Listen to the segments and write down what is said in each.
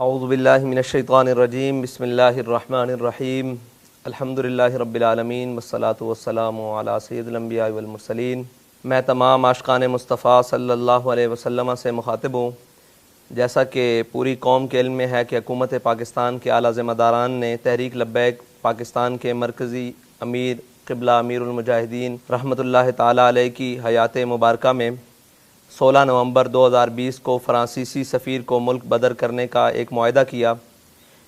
اعوذ باللہ من الشیطان الرجیم، بسم اللہ الرحمن الرحیم، الحمدللہ رب العالمین والصلاة والسلام علی سید الانبیاء والمرسلین۔ میں تمام عاشقان مصطفیٰ صلی اللہ علیہ وسلم سے مخاطب ہوں۔ جیسا کہ پوری قوم کے علم میں ہے کہ حکومت پاکستان کے اعلیٰ ذمہ داران نے تحریک لبیک پاکستان کے مرکزی امیر قبلہ امیر المجاہدین رحمۃ اللہ تعالیٰ علیہ کی حیات مبارکہ میں 16 نومبر 2020 کو فرانسیسی سفیر کو ملک بدر کرنے کا ایک معاہدہ کیا۔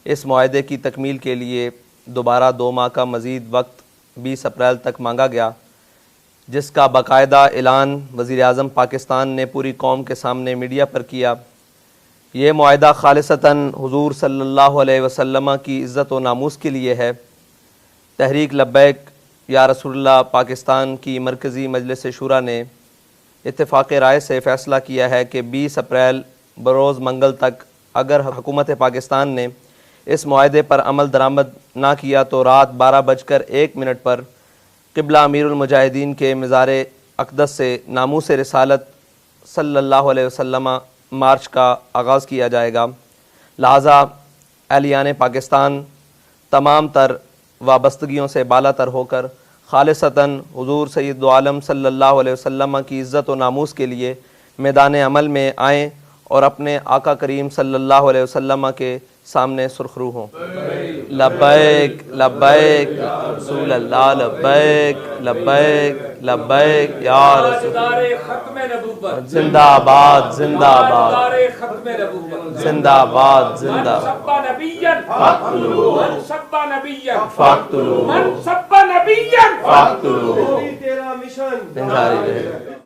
اس معاہدے کی تکمیل کے لیے دوبارہ 2 ماہ کا مزید وقت 20 اپریل تک مانگا گیا، جس کا باقاعدہ اعلان وزیر اعظم پاکستان نے پوری قوم کے سامنے میڈیا پر کیا۔ یہ معاہدہ خالصتاً حضور صلی اللہ علیہ وسلم کی عزت و ناموس کے لیے ہے۔ تحریک لبیک یا رسول اللہ پاکستان کی مرکزی مجلس شورا نے اتفاق رائے سے فیصلہ کیا ہے کہ 20 اپریل بروز منگل تک اگر حکومت پاکستان نے اس معاہدے پر عمل درآمد نہ کیا تو رات 12:01 پر قبلہ امیر المجاہدین کے مزار اقدس سے ناموس رسالت صلی اللہ علیہ وسلم مارچ کا آغاز کیا جائے گا۔ لہٰذا اہلیان پاکستان تمام تر وابستگیوں سے بالا تر ہو کر خالصتاً حضور سید عالم صلی اللہ علیہ وسلم کی عزت و ناموس کے لیے میدان عمل میں آئیں اور اپنے آقا کریم صلی اللہ علیہ وسلم کے سامنے سرخرو ہوں۔ لبیک لبیک رسول اللہ، لبیک لبیک لبیک یا رسول اللہ، زندہ آباد زندہ آباد زندہ آباد زندہ فاقتلوہ